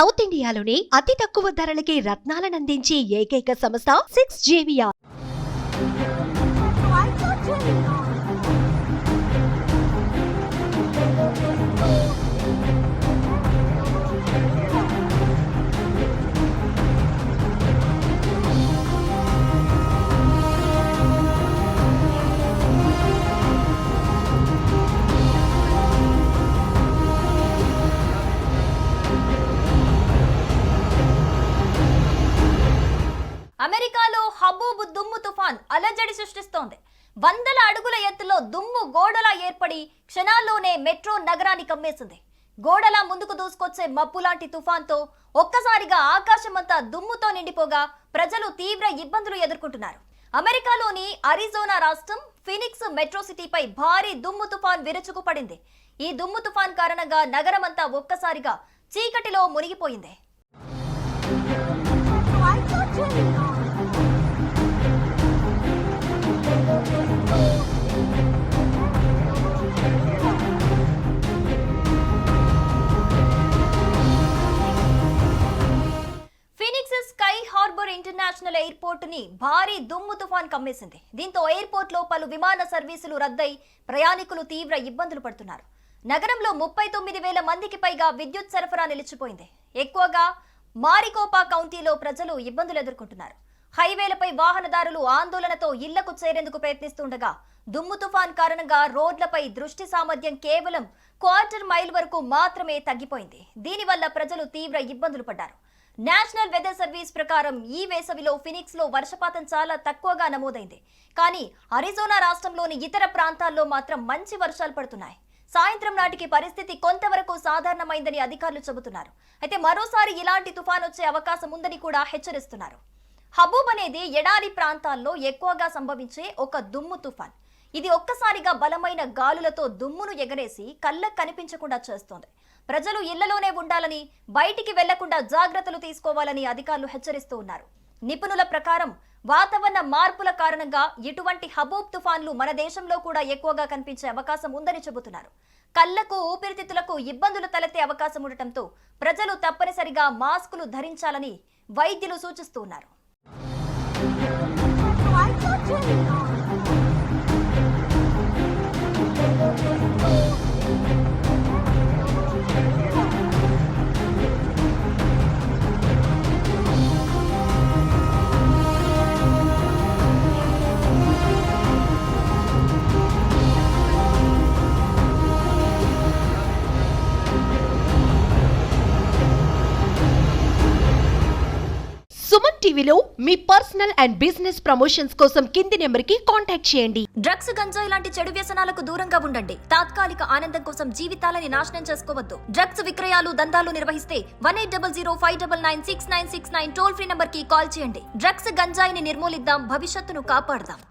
South ఇండియాలోనే అతి తక్కువ ధరలకి రత్నాలనందించే ఏకైక సంస్థ 6JVR. అమెరికాలో హబూబ్ దుమ్ము తుఫాన్ అలజడి సృష్టిస్తోంది. వందల అడుగుల ఎత్తులో దుమ్ము గోడలా ఏర్పడి క్షణాల్లోనే మెట్రో నగరాన్ని కమ్మేసింది. గోడలా ముందుకు దూసుకొచ్చే మబ్బు లాంటి తుఫాన్తో ఒక్కసారిగా ఆకాశమంతా దుమ్ముతో నిండిపోగా ప్రజలు తీవ్ర ఇబ్బందులు ఎదుర్కొంటున్నారు. అమెరికాలోని అరిజోనా రాష్ట్రం ఫినిక్స్ మెట్రో సిటీపై భారీ దుమ్ము తుఫాన్ విరుచుకుపడింది. ఈ దుమ్ము తుఫాన్ కారణంగా నగరమంతా ఒక్కసారిగా చీకటిలో మునిగిపోయింది. Phoenix sky harbour international airport ని భారీ దుమ్ము తుఫాన్ కమ్మేసింది. దీంతో ఎయిర్పోర్ట్ లో పలు విమాన సర్వీసులు రద్దై ప్రయాణికులు తీవ్ర ఇబ్బందులు పడుతున్నారు. నగరంలో 39,000 మందికి పైగా విద్యుత్ సరఫరా నిలిచిపోయింది. ఎక్కువగా మారికోపా కౌంటీలో ప్రజలు ఇబ్బందులు ఎదుర్కొంటున్నారు. హైవేలపై వాహనదారులు ఆందోళనతో ఇళ్లకు చేరేందుకు ప్రయత్నిస్తుండగా దుమ్ము తుఫాన్ కారణంగా రోడ్లపై దృష్టి సామర్థ్యం కేవలం 1/4 మైల్ వరకు మాత్రమే తగ్గిపోయింది. దీనివల్ల ప్రజలు తీవ్ర ఇబ్బందులు పడ్డారు. నేషనల్ వెదర్ సర్వీస్ ప్రకారం ఈ వేసవిలో ఫినిక్స్ లో వర్షపాతం చాలా తక్కువగా నమోదైంది. కానీ అరిజోనా రాష్ట్రంలోని ఇతర ప్రాంతాల్లో మాత్రం మంచి వర్షాలు పడుతున్నాయి. సాయంత్రం నాటికి పరిస్థితి కొంతవరకు సాధారణమైందని అధికారులు చెబుతున్నారు. అయితే మరోసారి ఇలాంటి తుఫాన్ వచ్చే అవకాశం ఉందని కూడా హెచ్చరిస్తున్నారు. హబూబ్ అనేది ఎడారి ప్రాంతాల్లో ఎక్కువగా సంభవించే ఒక దుమ్ము తుఫాన్. ఇది ఒక్కసారిగా బలమైన గాలులతో దుమ్మును ఎగరేసి కళ్ళకు కనిపించకుండా చేస్తోంది. ప్రజలు ఇళ్లలోనే ఉండాలని, బయటికి వెళ్లకుండా జాగ్రత్తలు తీసుకోవాలని అధికారులు హెచ్చరిస్తూ ఉన్నారు. నిపుణుల ప్రకారం వాతావరణ మార్పుల కారణంగా ఇటువంటి హబూబ్ తుఫాన్లు మన దేశంలో కూడా ఎక్కువగా కనిపించే అవకాశం ఉందని చెబుతున్నారు. కళ్లకు, ఊపిరితిత్తులకు ఇబ్బందులు తలెత్తే అవకాశం ఉండటంతో ప్రజలు తప్పనిసరిగా మాస్కులు ధరించాలని వైద్యులు సూచిస్తూ ఉన్నారు. సుమన్ టీవీలో మీ పర్సనల్ అండ్ బిజినెస్ ప్రమోషన్స్ కోసం కింది నెంబర్కి కాంటాక్ట్ చేయండి. డ్రగ్స్, గంజాయి లాంటి చెడు వ్యసనాలకు దూరంగా ఉండండి. తాత్కాలిక ఆనందం కోసం జీవితాలని నాశనం చేసుకోవద్దు. డ్రగ్స్ విక్రయాలు, దందాలు నిర్వహిస్తే 180059969969 టోల్ ఫ్రీ నంబర్ కి కాల్ చేయండి. డ్రగ్స్, గంజాయిని నిర్మూలిద్దాం, భవిష్యత్తును కాపాడదాం.